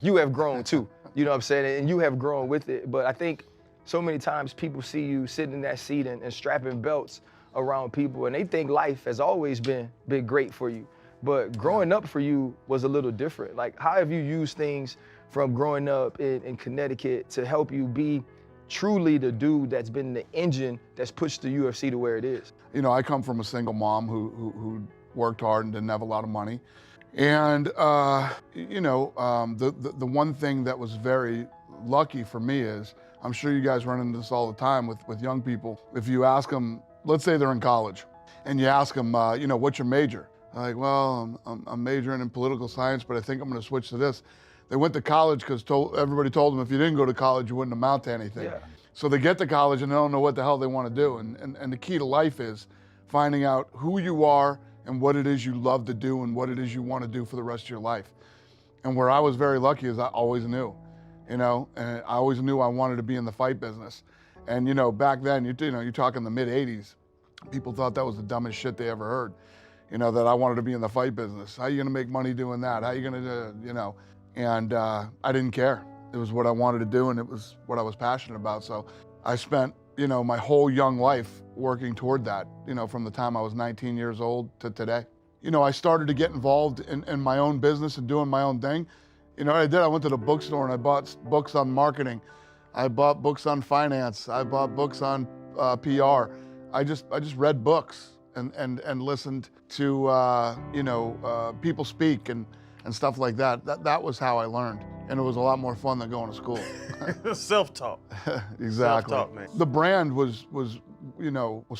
you have grown too. You know what I'm saying? And you have grown with it. But I think so many times people see you sitting in that seat and strapping belts around people, and they think life has always been great for you. But growing up for you was a little different. Like, how have you used things from growing up in Connecticut to help you be truly the dude that's been the engine that's pushed the UFC to where it is? You know, I come from a single mom who worked hard and didn't have a lot of money. And, you know, the one thing that was very lucky for me is, I'm sure you guys run into this all the time with young people. If you ask them, let's say they're in college, and you ask them, you know, what's your major? Like, well, I'm majoring in political science, but I think I'm gonna switch to this. They went to college because everybody told them if you didn't go to college, you wouldn't amount to anything. Yeah. So they get to college and they don't know what the hell they want to do. And the key to life is finding out who you are and what it is you love to do and what it is you want to do for the rest of your life. And where I was very lucky is I always knew, you know, and I always knew I wanted to be in the fight business. And, you know, back then, you know, you're talking the mid 80s, people thought that was the dumbest shit they ever heard. You know, that I wanted to be in the fight business. How are you gonna make money doing that? How are you gonna do, you know? And I didn't care. It was what I wanted to do and it was what I was passionate about. So I spent, you know, my whole young life working toward that, you know, from the time I was 19 years old to today. You know, I started to get involved in my own business and doing my own thing. You know what I did? I went to the bookstore and I bought books on marketing. I bought books on finance. I bought books on PR. I just read books and listened to, you know, people speak and stuff like that. That was how I learned. And it was a lot more fun than going to school. Self-taught. Exactly. Self-taught, man. The brand was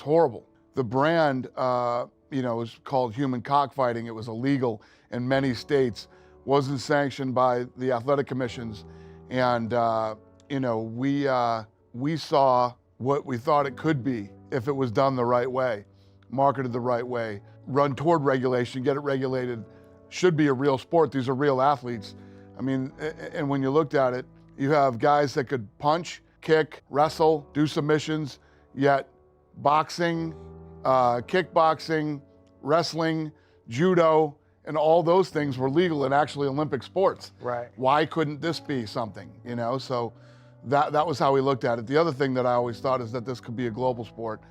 horrible. The brand, you know, was called human cockfighting. It was illegal in many states, wasn't sanctioned by the athletic commissions. And, you know, we saw what we thought it could be if it was done the right way, marketed the right way, run toward regulation, get it regulated, should be a real sport. These are real athletes. I mean, and when you looked at it, you have guys that could punch, kick, wrestle, do submissions, yet boxing, kickboxing, wrestling, judo, and all those things were legal in actually Olympic sports. Right. Why couldn't this be something, you know? So that was how we looked at it. The other thing that I always thought is that this could be a global sport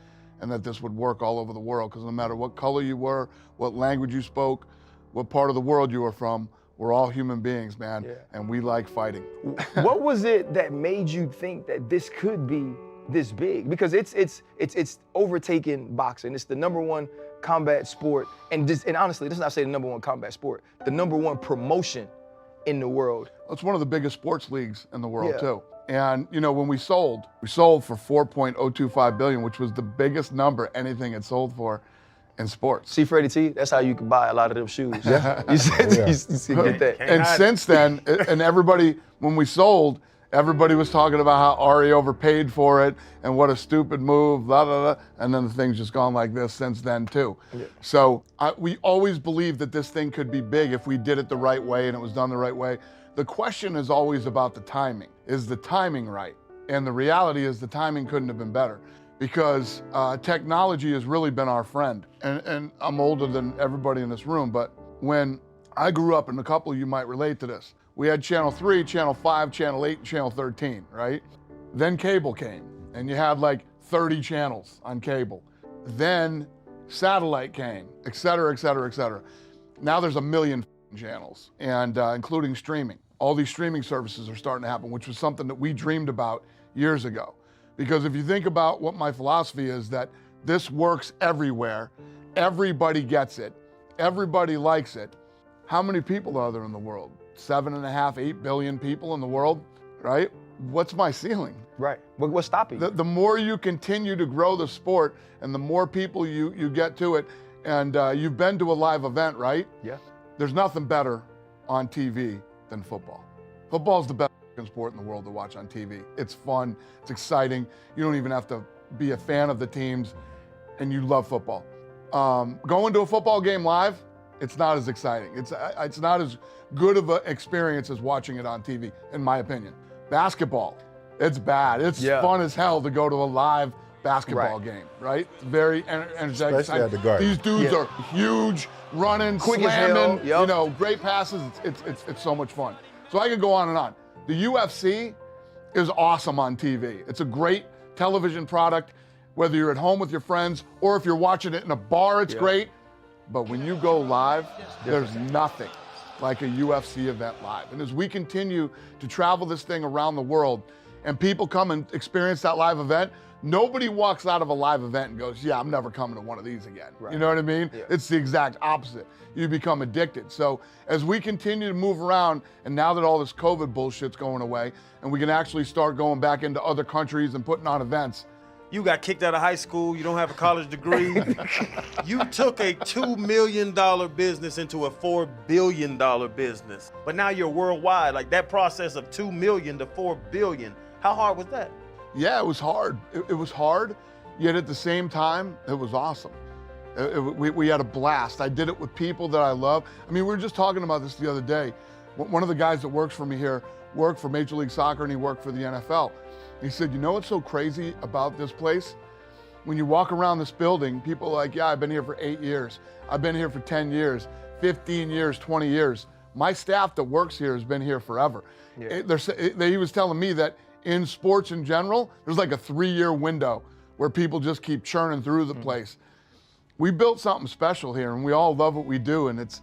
and that this would work all over the world, because no matter what color you were, what language you spoke, what part of the world you were from, we're all human beings, man, yeah. And we like fighting. What was it that made you think that this could be this big? Because it's overtaken boxing. It's the #1 combat sport, and honestly, let's not say the #1 combat sport, the #1 promotion in the world. It's one of the biggest sports leagues in the world, Yeah. too. And, you know, when we sold for $4.025 billion, which was the biggest number anything had sold for in sports. See, Freddie T, that's how you can buy a lot of them shoes. Yeah. You get that. And since then, and everybody, when we sold, everybody was talking about how Ari overpaid for it and what a stupid move, blah, blah, blah. And then the thing's just gone like this since then, too. Yeah. So we always believed that this thing could be big if we did it the right way and it was done the right way. The question is always about the timing. Is the timing right? And the reality is the timing couldn't have been better, because technology has really been our friend. And I'm older than everybody in this room, but when I grew up, and a couple of you might relate to this, we had Channel 3, Channel 5, Channel 8, and Channel 13, right? Then cable came, and you had like 30 channels on cable. Then satellite came, et cetera, et cetera, et cetera. Now there's a million channels, and including streaming. All these streaming services are starting to happen, which was something that we dreamed about years ago. Because if you think about what my philosophy is, that this works everywhere, everybody gets it, everybody likes it. How many people are there in the world? 7.5, 8 billion people in the world, right? What's my ceiling? Right, what's stopping you? The more you continue to grow the sport and the more people you get to it, and you've been to a live event, right? Yeah. There's nothing better on TV than football. Football's the best sport in the world to watch on TV. It's fun, it's exciting. You don't even have to be a fan of the teams, and you love football. Going to a football game live, it's not as exciting. It's not as good of an experience as watching it on TV, in my opinion. Basketball, it's bad. It's fun as hell to go to a live basketball game, right? It's very energetic. Especially at the Garden. These dudes are huge, running, Quick as slamming, hell. Yep. you know, great passes. It's so much fun. So I could go on and on. The UFC is awesome on TV. It's a great television product, whether you're at home with your friends or if you're watching it in a bar, it's great. But when you go live, there's nothing like a UFC event live. And as we continue to travel this thing around the world and people come and experience that live event, nobody walks out of a live event and goes, yeah, I'm never coming to one of these again. Right. You know what I mean? Yeah. It's the exact opposite. You become addicted. So as we continue to move around, and now that all this COVID bullshit's going away, and we can actually start going back into other countries and putting on events. You got kicked out of high school, you don't have a college degree. You took a $2 million business into a $4 billion business. But now you're worldwide. Like that process of 2 million to 4 billion, how hard was that? Yeah, it was hard. It was hard, yet at the same time, it was awesome. We had a blast. I did it with people that I love. I mean, we were just talking about this the other day. One of the guys that works for me here worked for Major League Soccer and he worked for the NFL. He said, you know what's so crazy about this place? When you walk around this building, people are like, yeah, I've been here for 8 years. I've been here for 10 years, 15 years, 20 years. My staff that works here has been here forever. Yeah. He was telling me that in sports in general, there's like a 3-year window where people just keep churning through the place. We built something special here and we all love what we do, and it's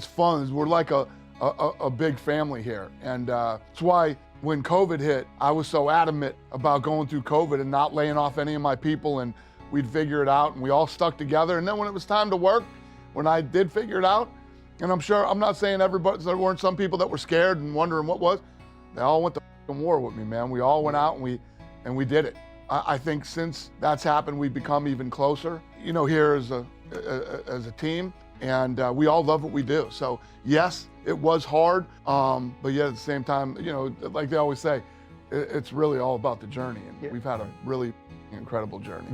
fun. We're like a big family here. And that's why when COVID hit, I was so adamant about going through COVID and not laying off any of my people, and we'd figure it out, and we all stuck together. And then when it was time to work, when I did figure it out, and I'm not saying everybody, there weren't some people that were scared and wondering what was, they all went to war with me, man. We all went out and we did it. I think since that's happened, we've become even closer, you know, here as a team, and we all love what we do. So yes, it was hard, but yet at the same time, you know, like they always say, it's really all about the journey, and we've had a really incredible journey.